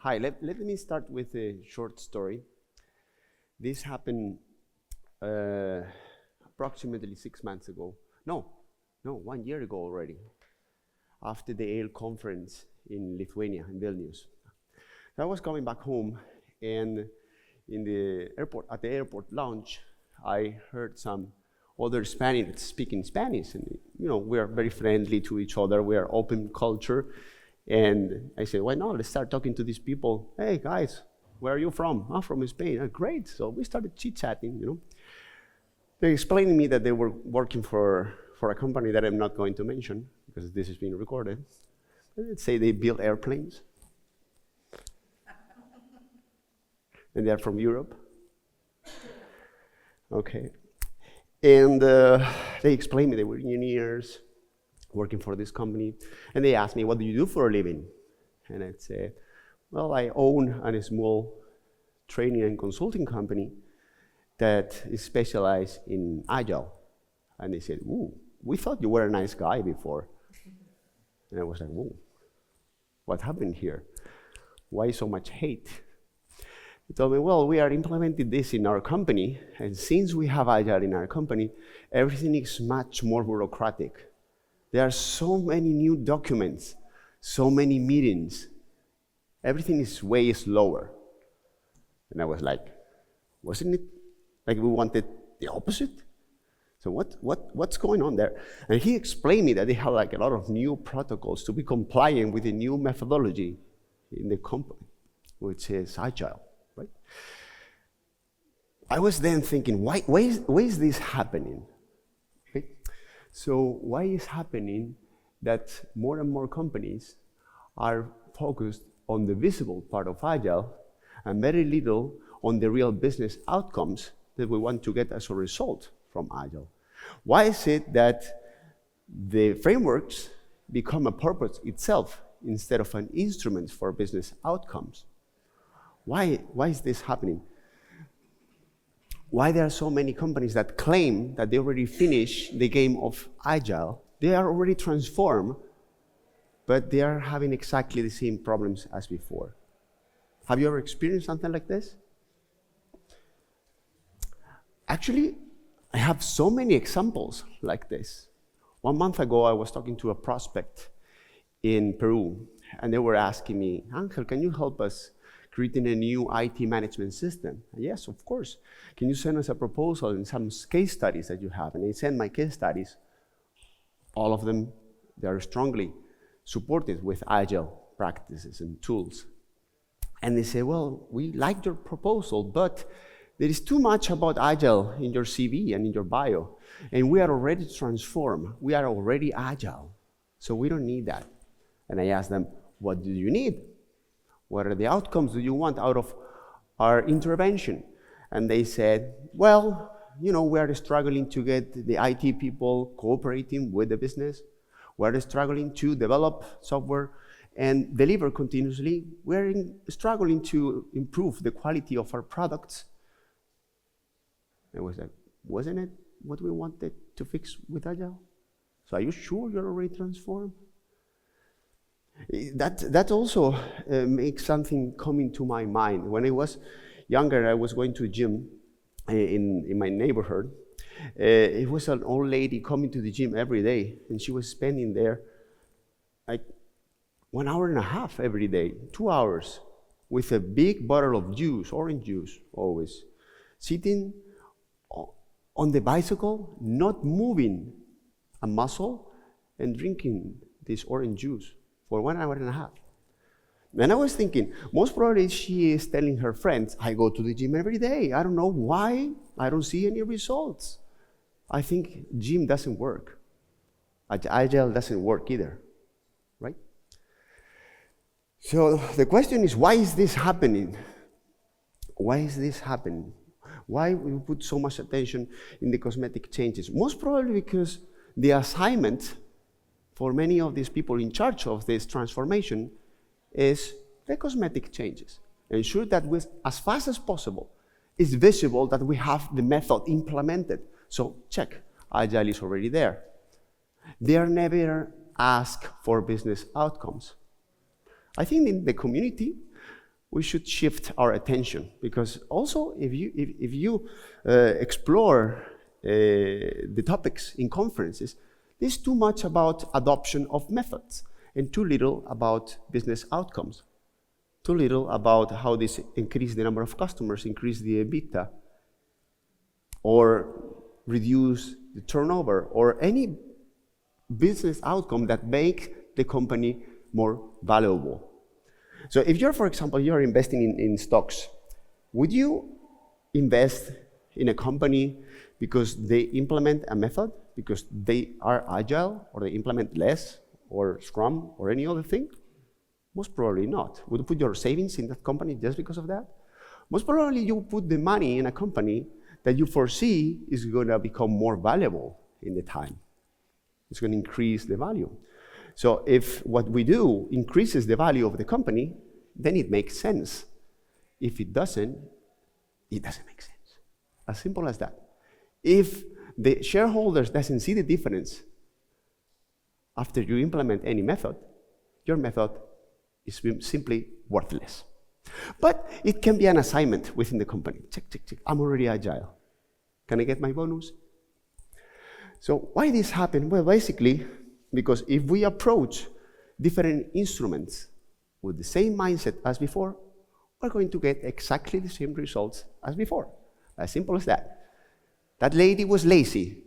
Hi, let me start with a short story. This happened approximately 6 months ago. No, 1 year ago already, after the ANGEL conference in Lithuania, in Vilnius. I was coming back home, and in the airport, at the airport lounge, I heard some other Spaniards speaking Spanish, and we are very friendly to each other. We are open culture, and I said, why not? Let's start talking to these people. Hey guys, where are you from? I'm from Spain. Oh, great. So we started chit-chatting. They explained to me that they were working for a company that I'm not going to mention because this is being recorded. Let's say they build airplanes. And they're from Europe. Okay. And they explained me they were engineers working for this company. And they asked me, what do you do for a living? And I'd say, well, I own a small training and consulting company that is specialized in Agile. And they said, ooh, we thought you were a nice guy before. And I was like, whoa, what happened here? Why so much hate? They told me, well, we are implementing this in our company, and since we have Agile in our company, everything is much more bureaucratic. There are so many new documents, so many meetings. Everything is way slower. And I was like, wasn't it like we wanted the opposite? So what's going on there? And he explained me that they have like a lot of new protocols to be compliant with the new methodology in the company, which is Agile, right? I was then thinking, why is this happening? Okay? So why is happening that more and more companies are focused on the visible part of Agile and very little on the real business outcomes that we want to get as a result from Agile? Why is it that the frameworks become a purpose itself instead of an instrument for business outcomes? Why is this happening? Why there are so many companies that claim that they already finished the game of Agile? They are already transformed, but they are having exactly the same problems as before. Have you ever experienced something like this? Actually, I have so many examples like this. 1 month ago, I was talking to a prospect in Peru, and they were asking me, Angel, can you help us creating a new IT management system? Yes, of course. Can you send us a proposal and some case studies that you have? And I sent my case studies. All of them, they are strongly supported with Agile practices and tools. And they say, well, we like your proposal, but there is too much about Agile in your CV and in your bio. And we are already transformed. We are already Agile. So we don't need that. And I asked them, what do you need? What are the outcomes do you want out of our intervention? And they said, well, we are struggling to get the IT people cooperating with the business. We're struggling to develop software and deliver continuously. We're struggling to improve the quality of our products. I was like, wasn't it what we wanted to fix with Agile? So are you sure you're already transformed? That also makes something come into my mind. When I was younger, I was going to a gym in my neighborhood. It was an old lady coming to the gym every day, and she was spending there like 1 hour and a half every day, 2 hours, with a big bottle of juice, orange juice always, sitting on the bicycle, not moving a muscle, and drinking this orange juice for 1 hour and a half. Then I was thinking, most probably she is telling her friends, I go to the gym every day. I don't know why I don't see any results. I think gym doesn't work. Agile doesn't work either, right? So the question is, why is this happening? Why is this happening? Why we put so much attention in the cosmetic changes? Most probably because the assignment for many of these people in charge of this transformation is the cosmetic changes. Ensure that as fast as possible, it's visible that we have the method implemented. So check, Agile is already there. They are never asked for business outcomes. I think in the community, we should shift our attention, because also if you explore the topics in conferences, there's too much about adoption of methods and too little about business outcomes, too little about how this increase the number of customers, increase the EBITDA, or reduce the turnover, or any business outcome that make the company more valuable. So if you're, for example, you're investing in stocks, would you invest in a company because they implement a method, because they are agile, or they implement less, or Scrum, or any other thing? Most probably not. Would you put your savings in that company just because of that? Most probably you put the money in a company that you foresee is going to become more valuable in the time. It's going to increase the value. So if what we do increases the value of the company, then it makes sense. If it doesn't make sense. As simple as that. If the shareholders doesn't see the difference after you implement any method, your method is simply worthless. But it can be an assignment within the company. Check, check, check. I'm already agile. Can I get my bonus? So why this happen? Well, basically, because if we approach different instruments with the same mindset as before, we're going to get exactly the same results as before. As simple as that. That lady was lazy.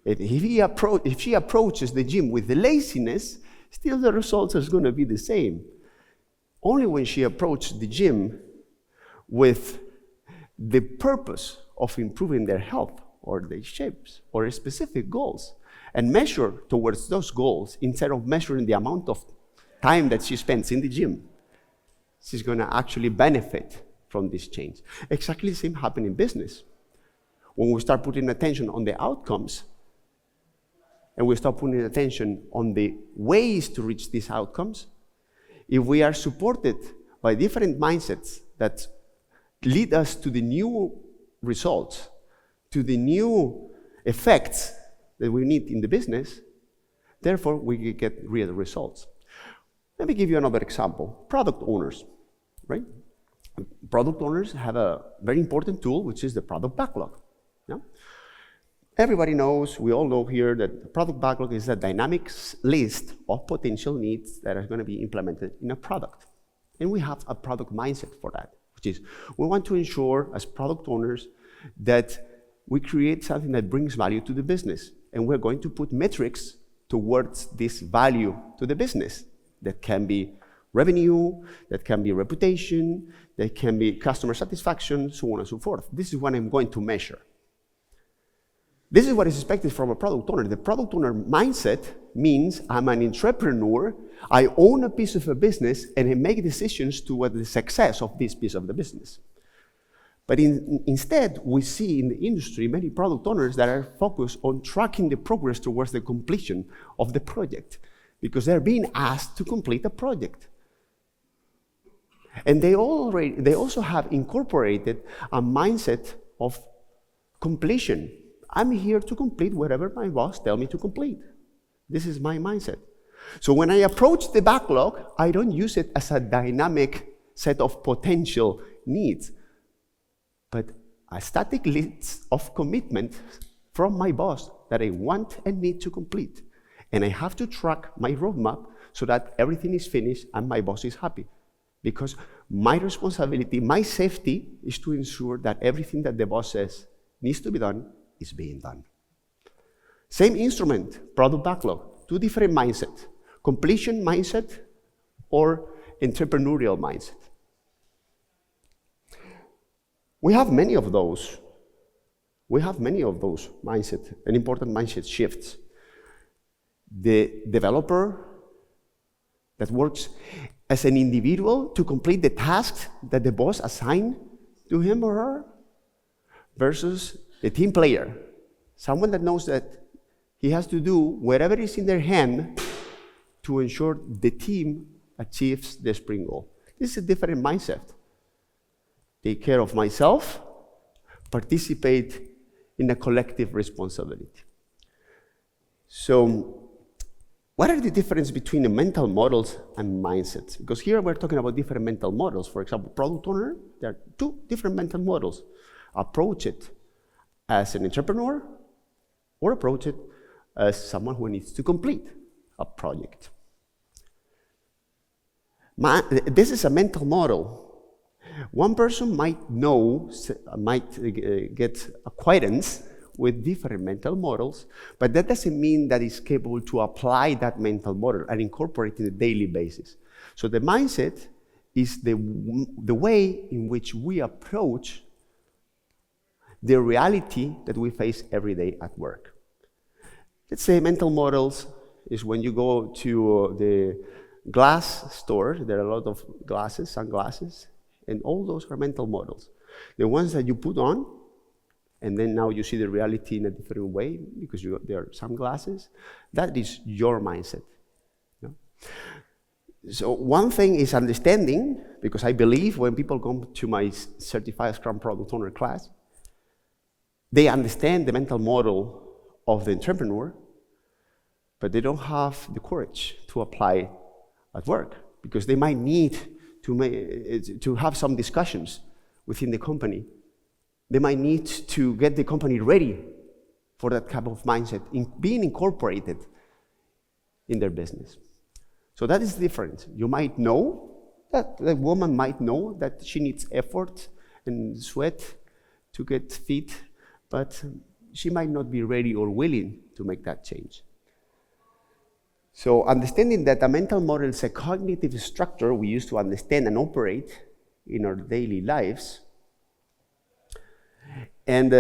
If she approaches the gym with the laziness, still the results are going to be the same. Only when she approached the gym with the purpose of improving their health or their shapes or specific goals, and measure towards those goals instead of measuring the amount of time that she spends in the gym, she's going to actually benefit from this change. Exactly the same happens in business. When we start putting attention on the outcomes, and we start putting attention on the ways to reach these outcomes, if we are supported by different mindsets that lead us to the new results, to the new effects that we need in the business, therefore we get real results. Let me give you another example. Product owners, right? Product owners have a very important tool, which is the product backlog. Yeah? Everybody knows, we all know here, that the product backlog is a dynamic list of potential needs that are going to be implemented in a product. And we have a product mindset for that, which is we want to ensure as product owners that we create something that brings value to the business. And we're going to put metrics towards this value to the business. That can be revenue, that can be reputation, that can be customer satisfaction, so on and so forth. This is what I'm going to measure. This is what is expected from a product owner. The product owner mindset means I'm an entrepreneur, I own a piece of a business, and I make decisions toward the success of this piece of the business. But instead, we see in the industry many product owners that are focused on tracking the progress towards the completion of the project, because they're being asked to complete a project. And they also have incorporated a mindset of completion. I'm here to complete whatever my boss tells me to complete. This is my mindset. So when I approach the backlog, I don't use it as a dynamic set of potential needs, but a static list of commitment from my boss that I want and need to complete. And I have to track my roadmap so that everything is finished and my boss is happy. Because my responsibility, my safety, is to ensure that everything that the boss says needs to be done is being done. Same instrument, product backlog, two different mindsets. Completion mindset or entrepreneurial mindset. We have many of those. We have many of those mindset, an important mindset shifts. The developer that works as an individual to complete the tasks that the boss assigned to him or her versus the team player, someone that knows that he has to do whatever is in their hand to ensure the team achieves the sprint goal. This is a different mindset. Take care of myself, participate in a collective responsibility. So What are the difference between the mental models and mindsets? Because here we're talking about different mental models. For example, product owner, there are two different mental models. Approach it as an entrepreneur or approach it as someone who needs to complete a project. This is a mental model. One person might get acquaintance with different mental models, but that doesn't mean that he's capable to apply that mental model and incorporate it on a daily basis. So the mindset is the way in which we approach the reality that we face every day at work. Let's say mental models is when you go to the glass store, there are a lot of glasses, sunglasses, and all those are mental models. The ones that you put on, and then now you see the reality in a different way because there are sunglasses, that is your mindset. You know? So one thing is understanding, because I believe when people come to my Certified Scrum Product Owner class, they understand the mental model of the entrepreneur, but they don't have the courage to apply it at work because they might need to have some discussions within the company. They might need to get the company ready for that type of mindset being incorporated in their business. So that is different. You might know that the woman might know that she needs effort and sweat to get fit, but she might not be ready or willing to make that change. So understanding that a mental model is a cognitive structure we use to understand and operate in our daily lives, and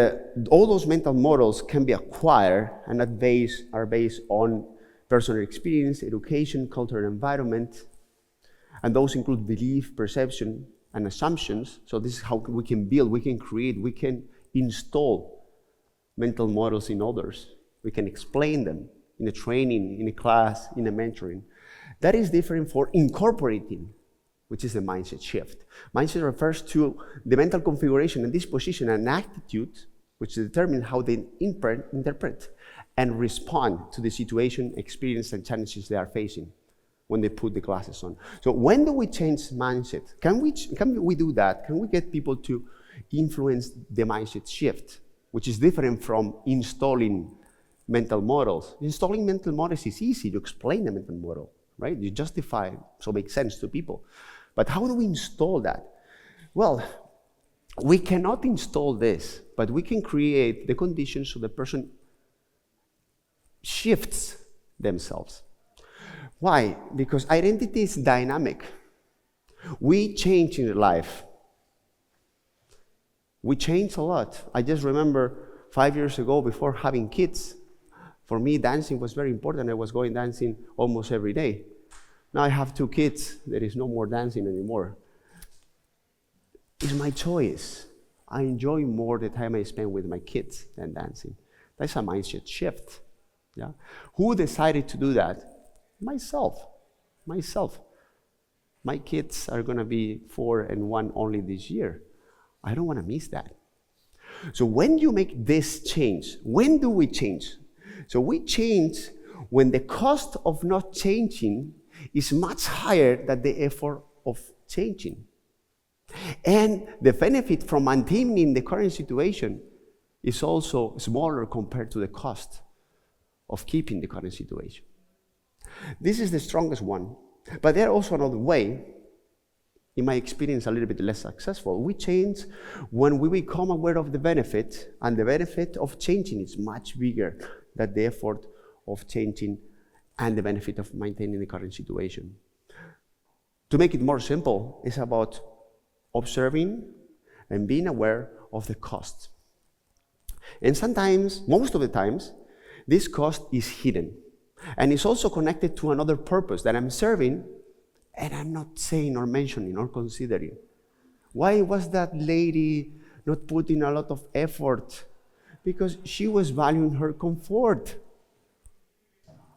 all those mental models can be acquired and are based on personal experience, education, culture, and environment, and those include belief, perception, and assumptions. So this is how we can build, we can create, we can install mental models in others. We can explain them in a training, in a class, in a mentoring. That is different for incorporating, which is the mindset shift. Mindset refers to the mental configuration and disposition and attitude which determine how they interpret and respond to the situation, experience, and challenges they are facing when they put the glasses on. So when do we change mindset? Can we do that? Can we get people to influence the mindset shift, which is different from installing mental models? Installing mental models is easy. You explain the mental model, right? You justify it so it makes sense to people. But how do we install that? Well, we cannot install this, but we can create the conditions so the person shifts themselves. Why? Because identity is dynamic. We change in life. We change a lot. I just remember 5 years ago, before having kids, for me, dancing was very important. I was going dancing almost every day. Now I have 2 kids. There is no more dancing anymore. It's my choice. I enjoy more the time I spend with my kids than dancing. That's a mindset shift. Yeah? Who decided to do that? Myself. My kids are going to be 4 and 1 only this year. I don't want to miss that. So when you make this change, when do we change? So we change when the cost of not changing is much higher than the effort of changing. And the benefit from maintaining the current situation is also smaller compared to the cost of keeping the current situation. This is the strongest one. But there's also another way, in my experience a little bit less successful. We change when we become aware of the benefit, and the benefit of changing is much bigger than the effort of changing and the benefit of maintaining the current situation. To make it more simple, it's about observing and being aware of the cost. And sometimes, most of the times, this cost is hidden. And it's also connected to another purpose that I'm serving, and I'm not saying or mentioning or considering. Why was that lady not putting a lot of effort? Because she was valuing her comfort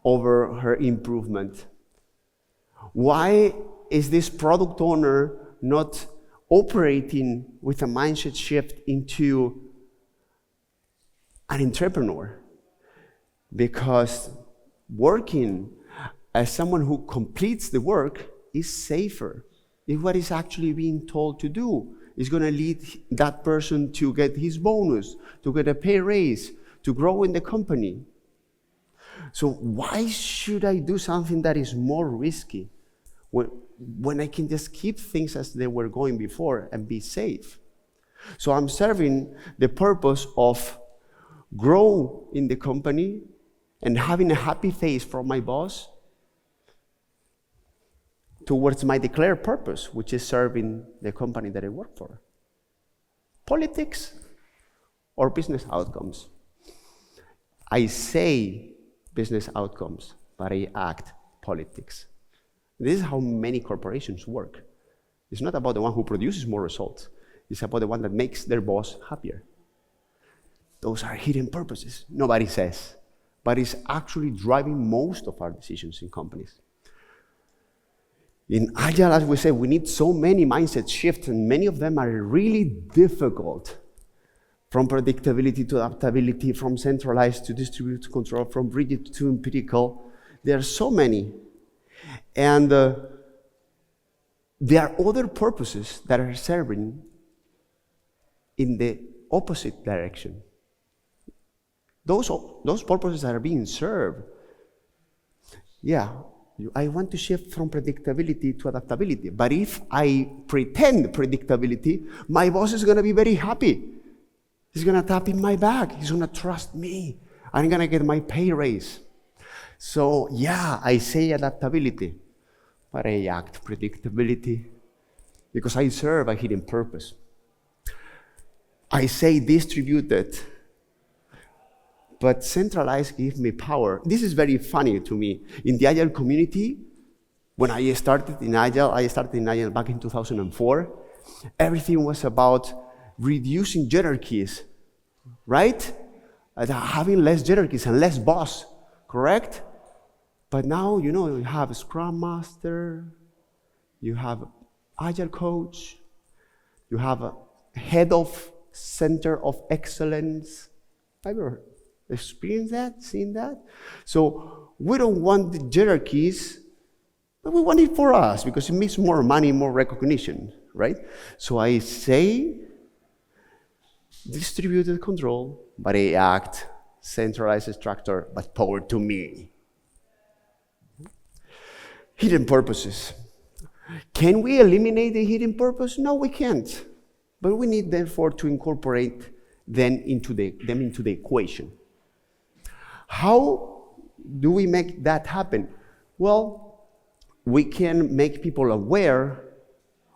over her improvement. Why is this product owner not operating with a mindset shift into an entrepreneur? Because working as someone who completes the work is safer. If what is actually being told to do is going to lead that person to get his bonus, to get a pay raise, to grow in the company. So why should I do something that is more risky when I can just keep things as they were going before and be safe? So I'm serving the purpose of grow in the company and having a happy face from my boss towards my declared purpose, which is serving the company that I work for. Politics or business outcomes? I say business outcomes, but I act politics. This is how many corporations work. It's not about the one who produces more results. It's about the one that makes their boss happier. Those are hidden purposes. Nobody says, but it's actually driving most of our decisions in companies. In Agile, as we say, we need so many mindset shifts, and many of them are really difficult. From predictability to adaptability, from centralized to distributed control, from rigid to empirical. There are so many. And there are other purposes that are serving in the opposite direction. Those purposes that are being served. Yeah, I want to shift from predictability to adaptability. But if I pretend predictability, my boss is going to be very happy. He's going to tap in my back. He's going to trust me. I'm going to get my pay raise. So, yeah, I say adaptability, but I act predictability because I serve a hidden purpose. I say distributed, but centralized gives me power. This is very funny to me. In the Agile community, when I started in Agile back in 2004, everything was about reducing hierarchies, right? Having less hierarchies and less boss, correct? But now, you have a Scrum Master, you have Agile Coach, you have a Head of Center of Excellence. Have you ever experienced that, seen that? So we don't want the hierarchies, but we want it for us because it means more money, more recognition, right? So I say distributed control, but I act centralized structure, but power to me. Hidden purposes. Can we eliminate the hidden purpose? No, we can't. But we need, therefore, to incorporate them into the equation. How do we make that happen? Well, we can make people aware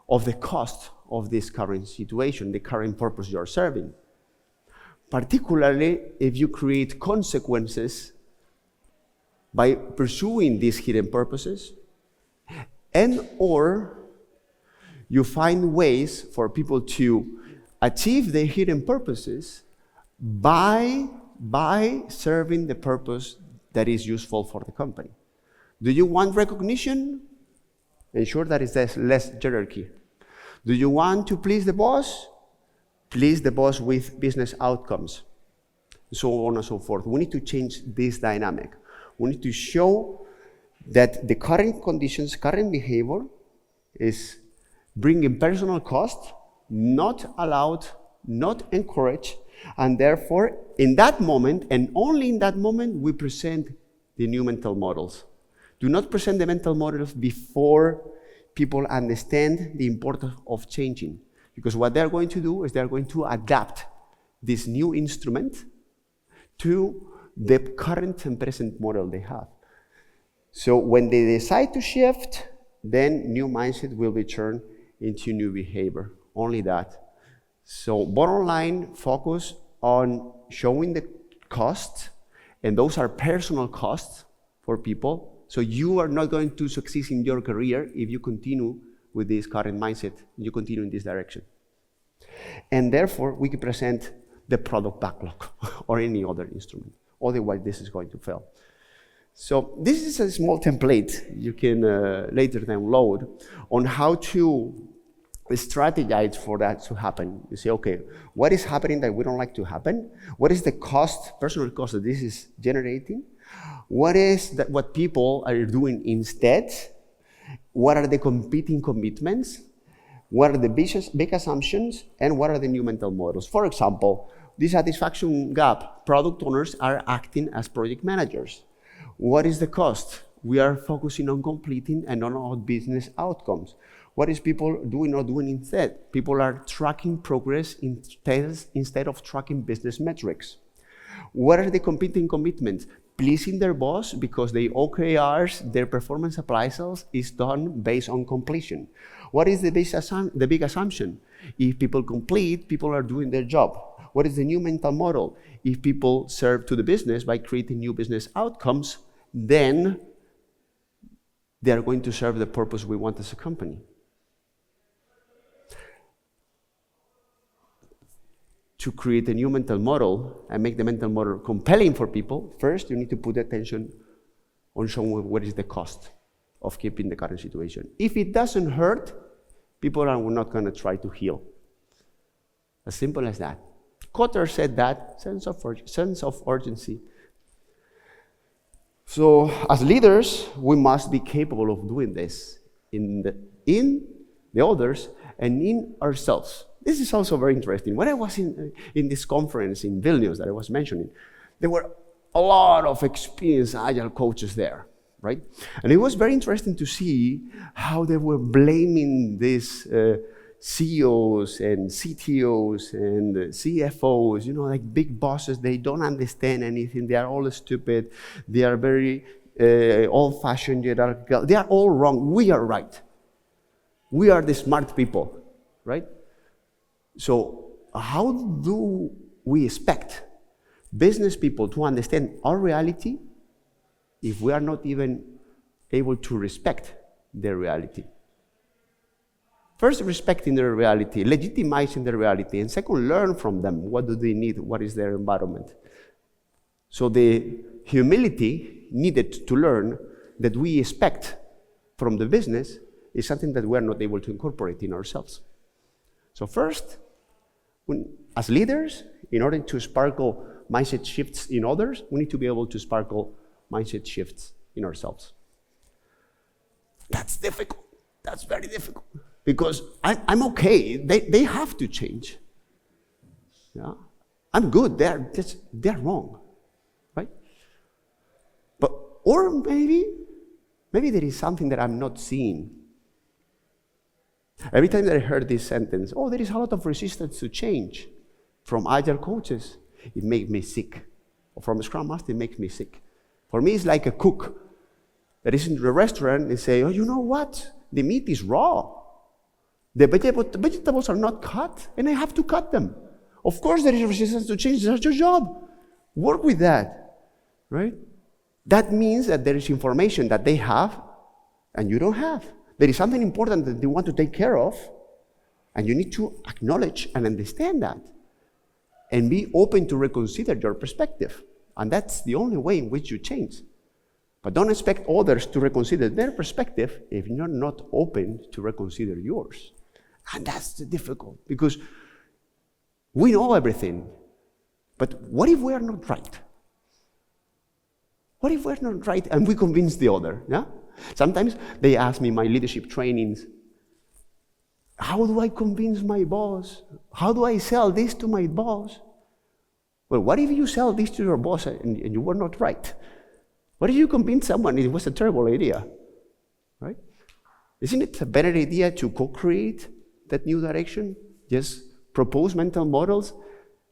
of the cost of this current situation, the current purpose you're serving. Particularly if you create consequences by pursuing these hidden purposes, and or you find ways for people to achieve their hidden purposes by serving the purpose that is useful for the company. Do you want recognition? Ensure that there's less hierarchy. Do you want to please the boss? Please the boss with business outcomes, so on and so forth. We need to change this dynamic. We need to show that the current conditions, current behavior is bringing personal cost, not allowed, not encouraged, and therefore, in that moment, and only in that moment, we present the new mental models. Do not present the mental models before people understand the importance of changing. Because what they're going to do is they're going to adapt this new instrument to the current and present model they have. So when they decide to shift, then new mindset will be turned into new behavior. Only that. So bottom line, focus on showing the cost, and those are personal costs for people. So you are not going to succeed in your career if you continue with this current mindset, you continue in this direction. And therefore, we can present the product backlog or any other instrument. Otherwise, this is going to fail. So this is a small template you can later download on how to strategize for that to happen. You say, okay, what is happening that we don't like to happen? What is the cost, personal cost that this is generating? What is that what people are doing instead? What are the competing commitments? What are the big assumptions? And what are the new mental models? For example, the satisfaction gap. Product owners are acting as project managers. What is the cost? We are focusing on completing and not on business outcomes. What is people doing or doing instead? People are tracking progress instead of tracking business metrics. What are the competing commitments? Pleasing their boss because the OKRs, their performance appraisals, is done based on completion. What is the big assumption? If people complete, people are doing their job. What is the new mental model? If people serve to the business by creating new business outcomes, then they are going to serve the purpose we want as a company. To create a new mental model and make the mental model compelling for people, first you need to put attention on showing what is the cost of keeping the current situation. If it doesn't hurt, people are not going to try to heal. As simple as that. Kotter said that, sense of urgency. So as leaders, we must be capable of doing this in the others and in ourselves. This is also very interesting. When I was in this conference in Vilnius that I was mentioning, there were a lot of experienced agile coaches there, right? And it was very interesting to see how they were blaming these CEOs and CTOs and CFOs, like big bosses. They don't understand anything. They are all stupid. They are very old-fashioned. They are all wrong. We are right. We are the smart people, right? So how do we expect business people to understand our reality if we are not even able to respect their reality? First, respecting their reality, legitimizing their reality, and second, learn from them. What do they need? What is their environment? So the humility needed to learn that we expect from the business is something that we are not able to incorporate in ourselves. So first, as leaders, in order to sparkle mindset shifts in others, we need to be able to sparkle mindset shifts in ourselves. That's difficult. That's very difficult. Because I'm okay. They have to change. Yeah? I'm good. They're wrong. Right? Or maybe there is something that I'm not seeing. Every time that I heard this sentence, there is a lot of resistance to change from agile coaches, it makes me sick. Or from a Scrum Master, it makes me sick. For me, it's like a cook that is in the restaurant and say, you know what? The meat is raw. The vegetables are not cut, and I have to cut them. Of course, there is resistance to change. That's your job. Work with that, right? That means that there is information that they have and you don't have. There is something important that they want to take care of, and you need to acknowledge and understand that and be open to reconsider your perspective. And that's the only way in which you change. But don't expect others to reconsider their perspective if you're not open to reconsider yours. And that's difficult, because we know everything. But what if we are not right? What if we're not right and we convince the other? Yeah? Sometimes they ask me in my leadership trainings, how do I convince my boss? How do I sell this to my boss? Well, what if you sell this to your boss and you were not right? What if you convince someone it was a terrible idea? Right? Isn't it a better idea to co-create that new direction? Just propose mental models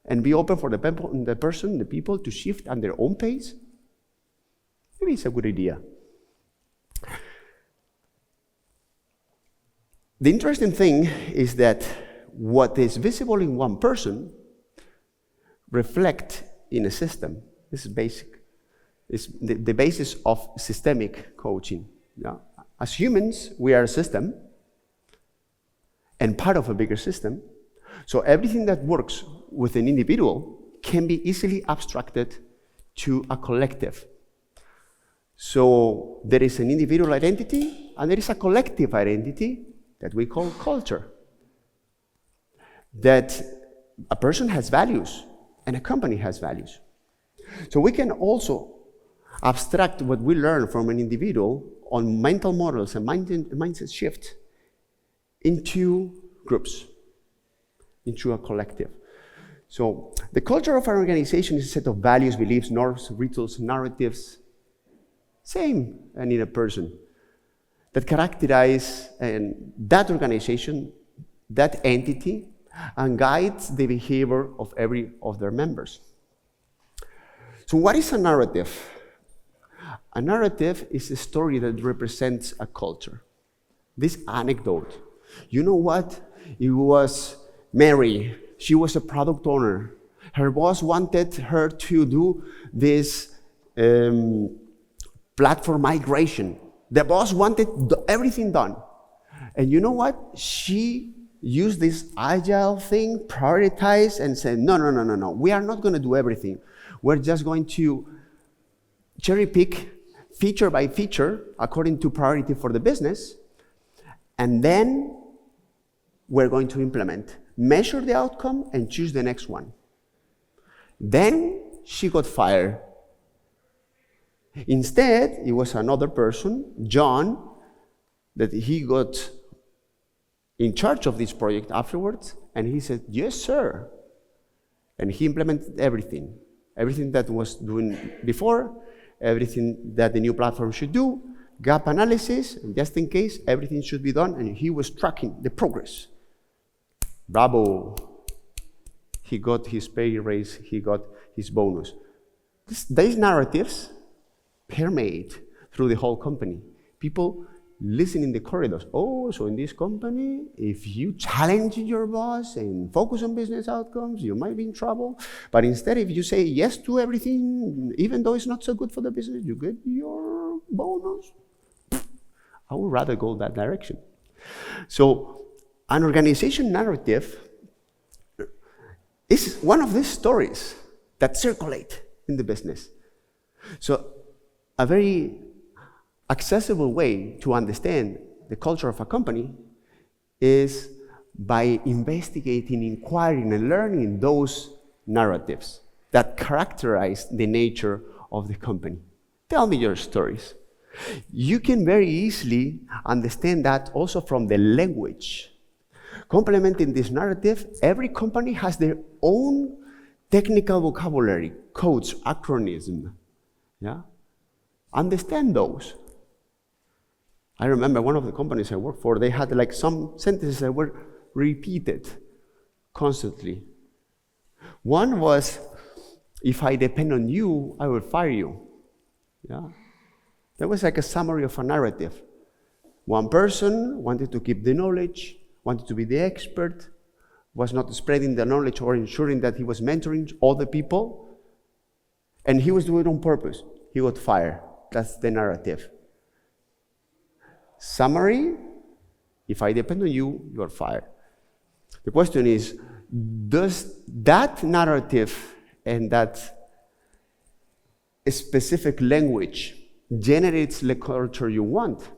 and be open for the people to shift at their own pace? Maybe it's a good idea. The interesting thing is that what is visible in one person reflects in a system. This is basic. It's the basis of systemic coaching. Yeah? As humans, we are a system and part of a bigger system. So everything that works with an individual can be easily abstracted to a collective. So there is an individual identity and there is a collective identity that we call culture. That a person has values and a company has values. So we can also abstract what we learn from an individual on mental models and mindset shift into groups, into a collective. So the culture of an organization is a set of values, beliefs, norms, rituals, narratives, same and in a person, that characterize that organization, that entity, and guides the behavior of every of their members. So what is a narrative? A narrative is a story that represents a culture. This anecdote, you know what? It was Mary. She was a product owner. Her boss wanted her to do this platform migration. The boss wanted everything done. And you know what? She used this agile thing, prioritized, and said, no. We are not going to do everything. We're just going to cherry pick feature by feature according to priority for the business. And then we're going to implement, measure the outcome, and choose the next one. Then she got fired. Instead, it was another person, John, that he got in charge of this project afterwards, and he said, yes, sir. And he implemented everything that was doing before, everything that the new platform should do, gap analysis, and just in case, everything should be done, and he was tracking the progress. Bravo. He got his pay raise, he got his bonus. These narratives permeate through the whole company. People listen in the corridors. Oh, so in this company, if you challenge your boss and focus on business outcomes, you might be in trouble. But instead, if you say yes to everything, even though it's not so good for the business, you get your bonus. I would rather go that direction. So an organization narrative is one of these stories that circulate in the business. So a very accessible way to understand the culture of a company is by investigating, inquiring, and learning those narratives that characterize the nature of the company. Tell me your stories. You can very easily understand that also from the language. Complementing this narrative, every company has their own technical vocabulary, codes, acronyms. Yeah? Understand those. I remember one of the companies I worked for, they had like some sentences that were repeated constantly. One was, if I depend on you, I will fire you. Yeah? That was like a summary of a narrative. One person wanted to keep the knowledge, wanted to be the expert, was not spreading the knowledge or ensuring that he was mentoring other people, and he was doing it on purpose. He got fired. That's the narrative. Summary, if I depend on you, you are fired. The question is, does that narrative and that specific language generates the culture you want?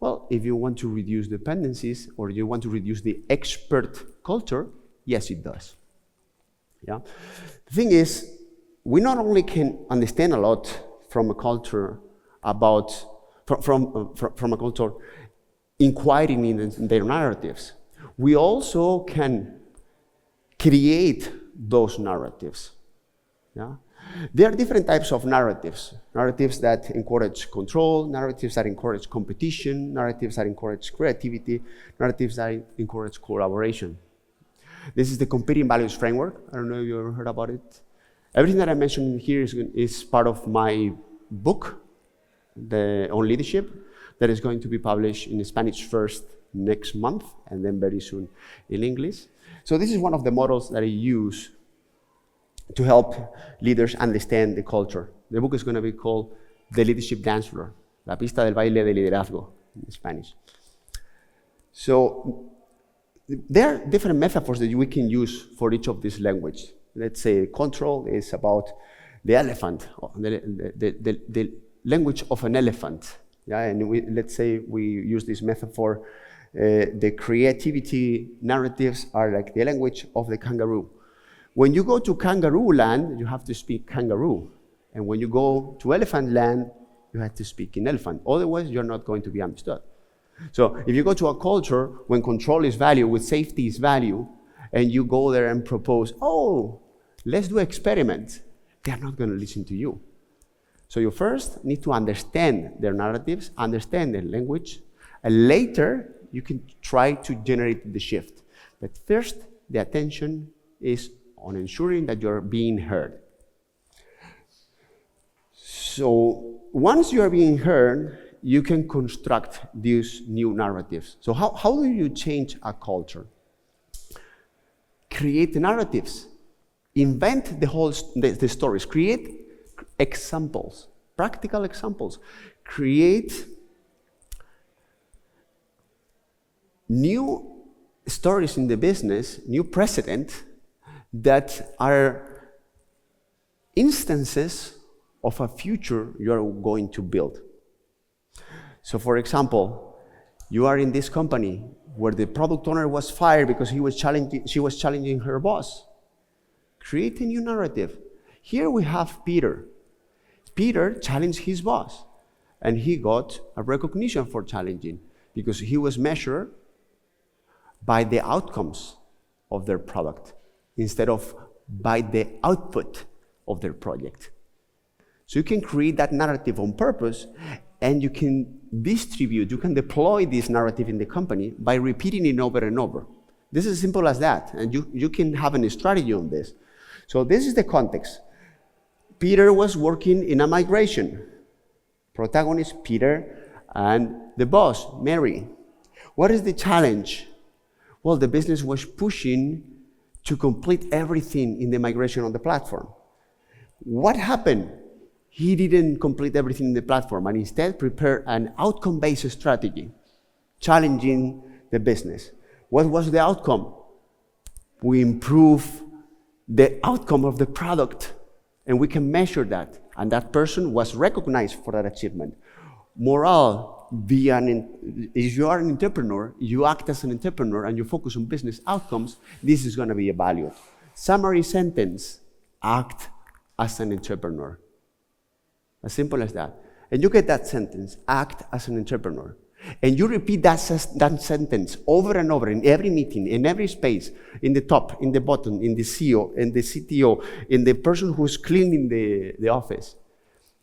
Well, if you want to reduce dependencies or you want to reduce the expert culture, yes, it does. Yeah. The thing is, we not only can understand a lot from a culture from a culture inquiring in their narratives, we also can create those narratives. Yeah? There are different types of narratives. Narratives that encourage control, narratives that encourage competition, narratives that encourage creativity, narratives that encourage collaboration. This is the competing values framework. I don't know if you ever heard about it. Everything that I mentioned here is part of my book, on leadership, that is going to be published in Spanish first next month, and then very soon in English. So this is one of the models that I use to help leaders understand the culture. The book is going to be called The Leadership Dance Floor, La Pista del Baile de Liderazgo in Spanish. So there are different metaphors that we can use for each of these languages. Let's say control is about the elephant, the language of an elephant. Yeah, and let's say we use this metaphor. The creativity narratives are like the language of the kangaroo. When you go to kangaroo land, you have to speak kangaroo. And when you go to elephant land, you have to speak in elephant. Otherwise, you're not going to be understood. So if you go to a culture when control is value, when safety is value, and you go there and propose, oh, let's do experiments, they're not going to listen to you. So you first need to understand their narratives, understand their language, and later you can try to generate the shift. But first, the attention is on ensuring that you're being heard. So once you are being heard, you can construct these new narratives. So how do you change a culture? Create the narratives. Invent the stories. Create examples, practical examples. Create new stories in the business, new precedent that are instances of a future you're going to build. So for example, you are in this company where the product owner was fired because she was challenging her boss. Create a new narrative. Here we have Peter. Peter challenged his boss, and he got a recognition for challenging because he was measured by the outcomes of their product instead of by the output of their project. So you can create that narrative on purpose, and you can distribute, you can deploy this narrative in the company by repeating it over and over. This is as simple as that, and you can have a strategy on this. So this is the context. Peter was working in a migration. Protagonist, Peter, and the boss, Mary. What is the challenge? Well, the business was pushing to complete everything in the migration on the platform. What happened? He didn't complete everything in the platform and instead prepared an outcome-based strategy, challenging the business. What was the outcome? We improve the outcome of the product, and we can measure that. And that person was recognized for that achievement. Morale, if you are an entrepreneur, you act as an entrepreneur and you focus on business outcomes, this is going to be a value. Summary sentence, act as an entrepreneur. As simple as that. And you get that sentence, act as an entrepreneur. And you repeat that sentence over and over in every meeting, in every space, in the top, in the bottom, in the CEO, in the CTO, in the person who's cleaning the office.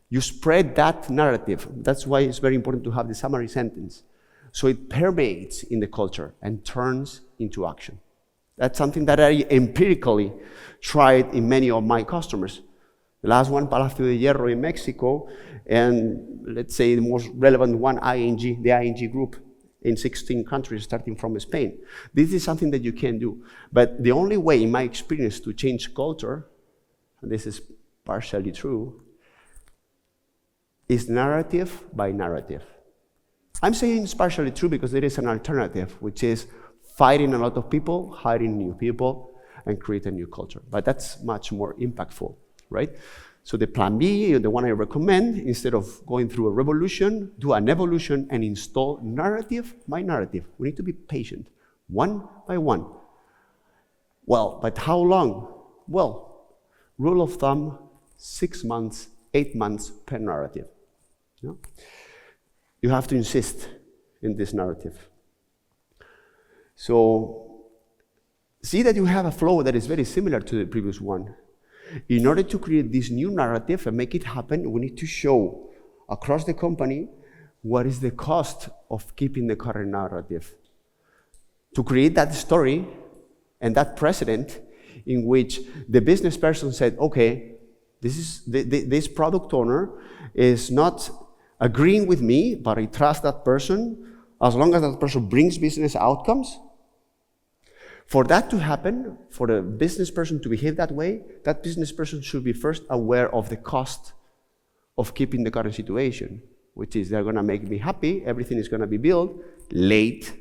You spread that narrative. That's why it's very important to have the summary sentence. So it permeates in the culture and turns into action. That's something that I empirically tried in many of my customers. The last one, Palacio de Hierro in Mexico, and let's say the most relevant one, ING, the ING group in 16 countries, starting from Spain. This is something that you can do. But the only way, in my experience, to change culture, and this is partially true, is narrative by narrative. I'm saying it's partially true because there is an alternative, which is firing a lot of people, hiring new people, and create a new culture. But that's much more impactful. Right? So the plan B, the one I recommend, instead of going through a revolution, do an evolution and install narrative by narrative. We need to be patient, one by one. Well, but how long? Well, rule of thumb, 6 months, 8 months per narrative. You know? You have to insist in this narrative. So see that you have a flow that is very similar to the previous one. In order to create this new narrative and make it happen, we need to show across the company what is the cost of keeping the current narrative. To create that story and that precedent in which the business person said, okay, this product owner is not agreeing with me, but I trust that person as long as that person brings business outcomes. For that to happen, for the business person to behave that way, that business person should be first aware of the cost of keeping the current situation, which is they're going to make me happy, everything is going to be built late,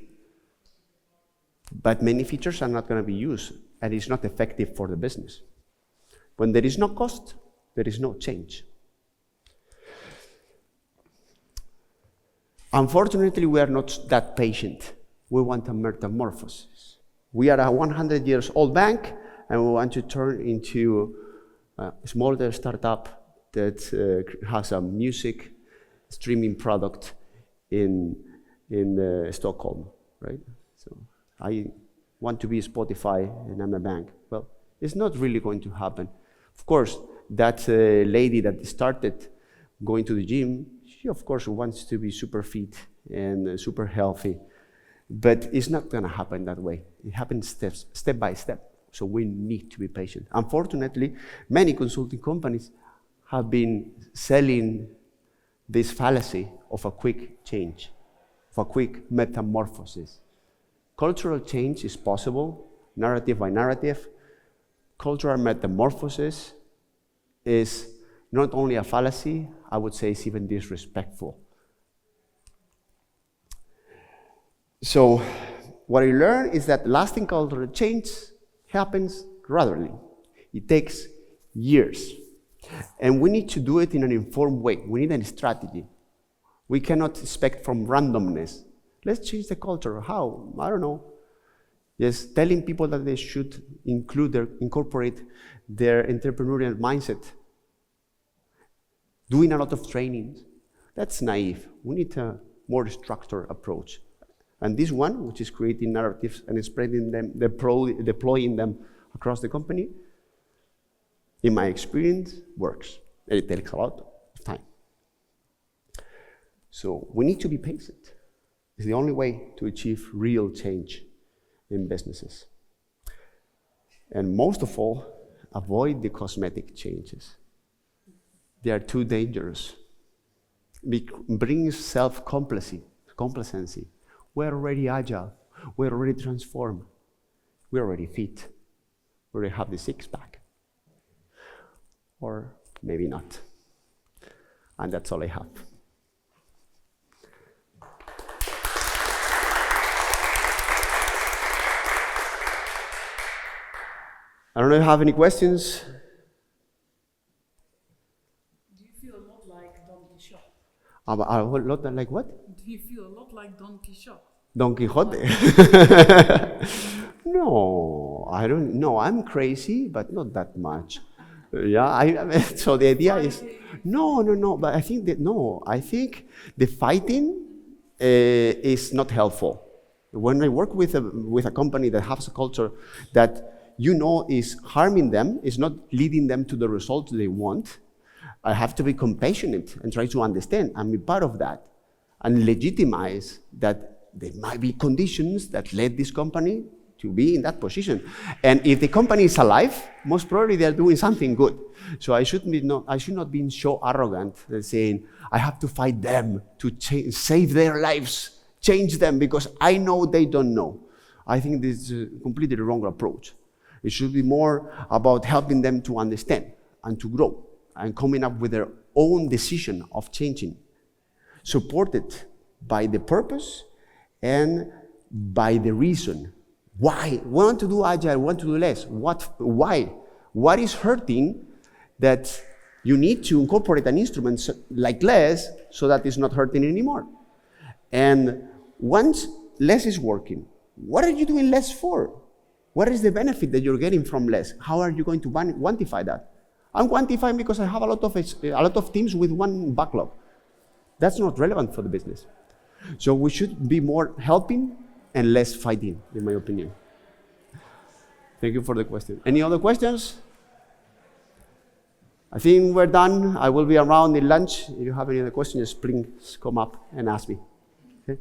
but many features are not going to be used, and it's not effective for the business. When there is no cost, there is no change. Unfortunately, we are not that patient. We want a metamorphosis. We are a 100-year-old bank, and we want to turn into a smaller startup that has a music streaming product in Stockholm, right? So I want to be Spotify and I'm a bank. Well, it's not really going to happen. Of course, that lady that started going to the gym, she of course wants to be super fit and super healthy, but it's not going to happen that way. It happens step by step. So we need to be patient. Unfortunately, many consulting companies have been selling this fallacy of a quick change, of a quick metamorphosis. Cultural change is possible, narrative by narrative. Cultural metamorphosis is not only a fallacy, I would say it's even disrespectful. So what I learned is that lasting cultural change happens gradually. It takes years. And we need to do it in an informed way. We need a strategy. We cannot expect from randomness. Let's change the culture. How? I don't know. Yes, telling people that they should incorporate their entrepreneurial mindset. Doing a lot of trainings. That's naive. We need a more structured approach. And this one, which is creating narratives and spreading them, deploying them across the company, in my experience, works. And it takes a lot of time. So we need to be patient. It's the only way to achieve real change in businesses. And most of all, avoid the cosmetic changes. They are too dangerous. Bring self-complacency. We're already agile. We're already transformed. We're already fit. We already have the six-pack. Or maybe not. And that's all I have. I don't know if you have any questions. Do you feel a lot like Don Quixote? A lot like what? Do you feel a lot like Don Quixote? Don Quixote? No, I don't know. I'm crazy, but not that much. Yeah, so the idea is, no, but I think the fighting is not helpful. When I work with a company that has a culture that is harming them, is not leading them to the results they want, I have to be compassionate and try to understand and be part of that and legitimize that there might be conditions that led this company to be in that position. And if the company is alive, most probably they're doing something good. So I should not be so arrogant and saying, I have to fight them to save their lives, change them, because I know they don't know. I think this is a completely wrong approach. It should be more about helping them to understand and to grow and coming up with their own decision of changing, supported by the purpose and by the reason. Why? We want to do agile, we want to do less. Why? What is hurting that you need to incorporate an instrument like less so that it's not hurting anymore? And once less is working, what are you doing less for? What is the benefit that you're getting from less? How are you going to quantify that? I'm quantifying because I have a lot of teams with one backlog. That's not relevant for the business. So we should be more helping and less fighting, in my opinion. Thank you for the question. Any other questions? I think we're done. I will be around in lunch. If you have any other questions, please come up and ask me. Okay?